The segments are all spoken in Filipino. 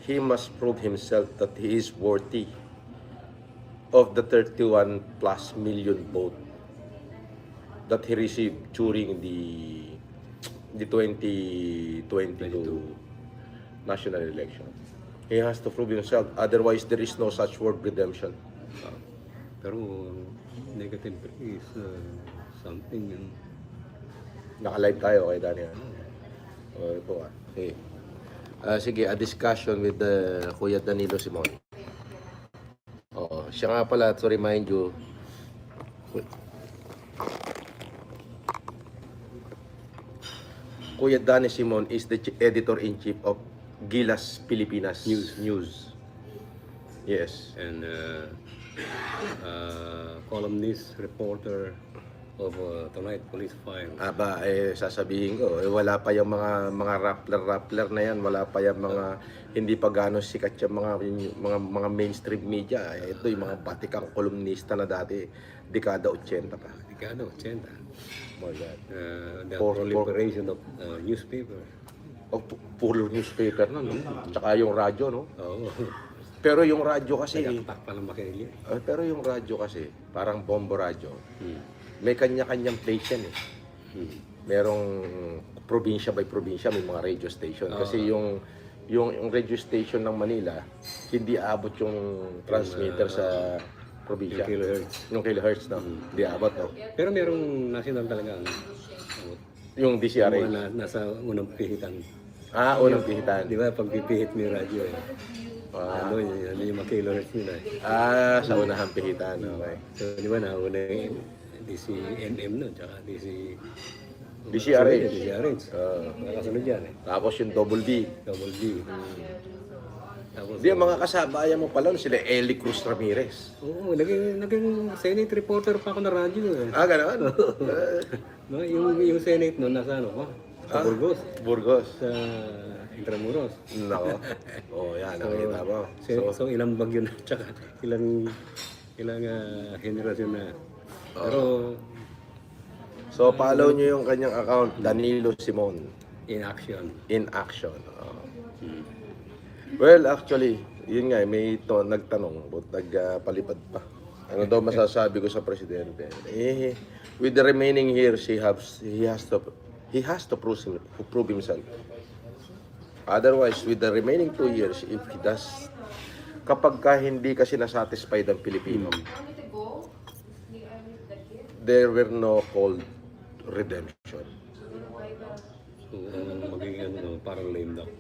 he must prove himself that he is worthy of the 31 plus million vote that he received during the 2022 national election. He has to prove himself, otherwise there is no such word redemption. Pero negative is something yun. Naka-live tayo kay Daniel. Ito sige. Sige, a discussion with Kuya Danilo Simon. Oo, siya nga pala, to remind you, Kuya Danny Simon is the editor-in-chief of Gilas Pilipinas News. Yes. And columnist, reporter of Tonight Police File. Aba, sasabihin ko, wala pa yung mga rappler na yan, wala pa yung mga hindi pa gano'ng sikat yung mga mainstream media. Ito yung mga batikang kolumnista na dati, dekada 80 pa. Dekada 80. Oh my God. The proliferation of newspaper. Puro newspaper na, no? Tsaka yung radyo, no? Oo. Pero yung radyo kasi, Nagtatak pa ng makinig. pero yung radyo kasi, parang bombo radyo. May kanya-kanyang place yan eh. Merong probinsya by probinsya, may mga radio station. Kasi yung radio station ng Manila, hindi aabot yung transmitter sa probinsya. Yung kilohertz. Yung kilohertz, no? Hindi aabot, no? Pero merong national talaga. Yung DCRH. Mga nasa unang pihitan. Unang pihitan. Di ba, pag pipihit mo yung radyo eh. Ano yung mga kilohertz nila eh. Sa unahang pihitan, okay. So, di ba, nauna yung DCMM nun, tsaka DCRH. DCRH. Nakasunod yan eh. Tapos yung double D. Double D. Tapos, Di, ang mga kasabayan mo pala, sila Eli Cruz Ramirez. oo, naging Senate reporter pa ako na radyo eh. Gano'n? No, yung Senate nun, nasa ano pa? Sa Burgos. Burgos. Sa Intramuros. Nako. Yan, nakita mo. So ilang bagyo na, tsaka ilang henerasyon na. Pero So, follow nyo yung kanyang account, Danilo Simon, in action. in action. Well, actually, yun nga, may nagtanong, nagpalipad pa. Ano daw masasabi ko sa presidente? With the remaining years, he has to prove himself. Otherwise, with the remaining 2 years, if he does, kapag hindi kasi nasatisfied ang Pilipino, there were no called redemption. So, magiging parang lame duck.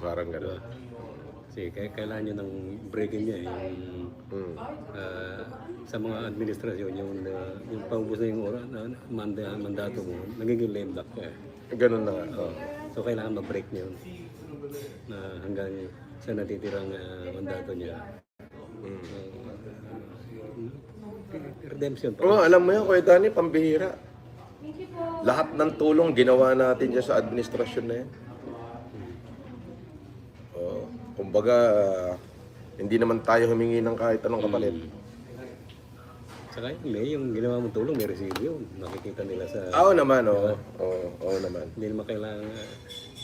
Parang gano'n. Kasi kailangan nyo ng breaking niya yung sa mga administrasyon, yung paubos na yung oras, mandato mo, nagiging lame duck ka eh. Ganun na nga. So kailangan mag-break niya yun na hanggang sa natitirang mandato niya. Redemption. Alam mo yan, Kuya Danny, pambihira. Lahat ng tulong ginawa natin dyan sa administrasyon na yan. Kumbaga, hindi naman tayo humingi ng kahit anong kapalit. Saka yung ginawa mong tulong, may resibo yun. Nakikita nila sa... Oo naman, oo naman. Hindi naman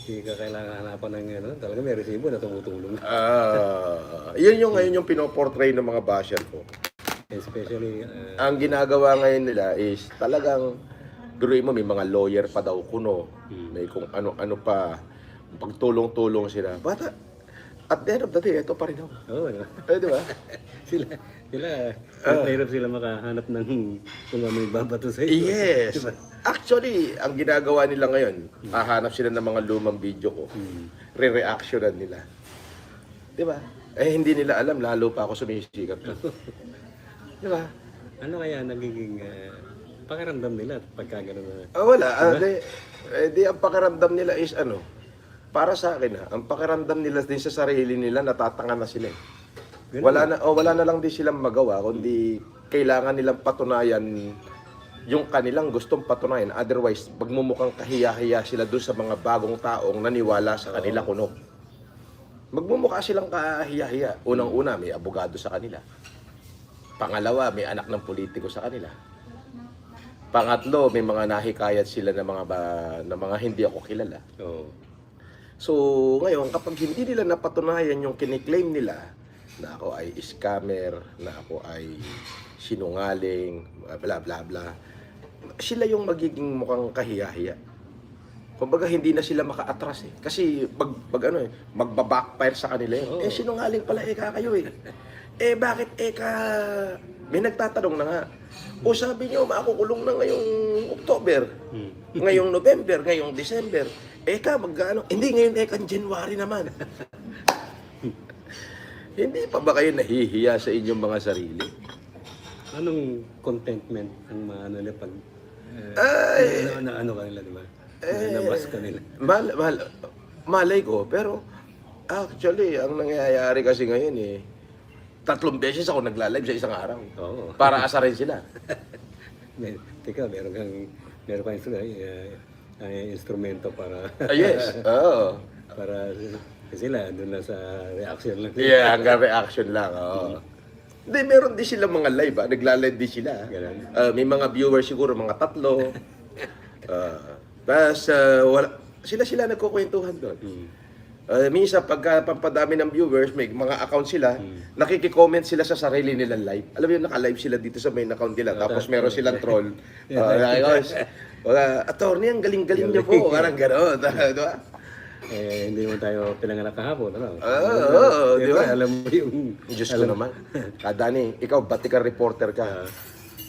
hindi ka kailangan hanapan ng talaga may resibo na tumutulong. Yun yung ngayon yung pinoportray ng mga basher ko. Especially... Ang ginagawa ngayon nila is talagang, biruin mo, may mga lawyer pa daw kuno. May kung ano-ano pa. Pagtulong-tulong sila. But at the end of the day, ito pa rin ako. Oo, Di ba? sila hirap sila makahanap ng kung ano yung babato sa iyo. Yes. Actually, ang ginagawa nila ngayon, hahanap sila ng mga lumang video ko. Re-reactionan nila. Di ba? Hindi nila alam, lalo pa ako sumisikat. Di ba? Ano kaya nagiging pakiramdam nila pagka gano'n na? Wala. Di ang pakiramdam nila is para sa akin ang pakiramdam nila din sa sarili nila, natatanga na sila. Wala na lang din silang magawa, kundi kailangan nilang patunayan yung kanilang gustong patunayan. Otherwise, magmumukhang kahiya-hiya sila doon sa mga bagong taong naniwala sa kanila kuno. Magmumukha silang kahiya-hiya. Unang-una, may abogado sa kanila. Pangalawa, may anak ng politiko sa kanila. Pangatlo, may mga nahikayat sila na mga hindi ako kilala. So, ngayon, kapag hindi nila napatunayan yung kiniklaim nila na ako ay scammer, na ako ay sinungaling, bla bla bla, sila yung magiging mukhang kahiya-hiya. Kumbaga, hindi na sila maka-atras eh. Kasi pag ano eh, magba-backfire sa kanila yun. Eh, sinungaling pala kayo eh. Eh, bakit may nagtatanong na nga. O sabi niyo, makukulong na ngayong October, ngayong November, ngayong December. Magkano? Hindi, ngayon January naman. Hindi pa ba kayo nahihiya sa inyong mga sarili? Anong contentment ang maano nila pag ano kanila, di ba? Nabas kanila. Malay ko, pero actually, ang nangyayari kasi ngayon 3 beses ako nagla-live sa isang araw. Oo. Para asarin sila. Teka, meron kang instrumento para Yes, oo. para sila doon na sa reaction lang. Yeah, hanggang reaction lang. Oo. Hindi, meron din sila mga live, nagla-live din sila. Ganun. May mga viewers siguro, mga 3. Tapos, sila nagkukwentuhan doon. Minsan, pagka pampadami ng viewers, may mga account sila, nakiki-comment sila sa sarili nilang live. Alam mo yun, naka-live sila dito sa main account nila. Tapos meron silang troll. Attorney, ang galing-galing niyo po. Parang gano'n. Diba? Hindi naman tayo pinanganak kahapon, ano? Oo, di ba? Alam mo yung... Diyos ko naman. Dani, ikaw, batikang reporter ka.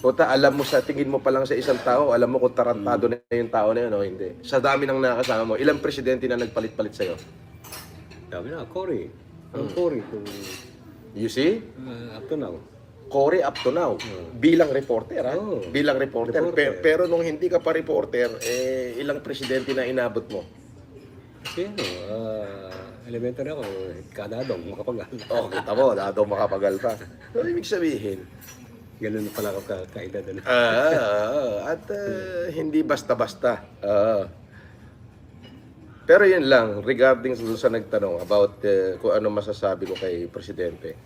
Puta, alam mo tingin mo pa lang sa isang tao, alam mo kung tarantado na yung tao na yun o hindi. Sa dami ng nakasama mo, ilang presidente na nagpalit-palit sa'yo? Sabi na, Cory. Ang Cory, You see? up to now. Cory up to now, bilang reporter, ha? Oo. Bilang reporter. Reporter. Pero nung hindi ka pa reporter, ilang presidente na inabot mo? Kasi elementary ako, kadadong, makapagal. Oh, kita mo, dado makapagal pa. So, ibig sabihin, Ganun na pala ako kaedad. Ano? hindi basta-basta. Pero yun lang, regarding sa nagtanong about kung ano masasabi ko kay Presidente.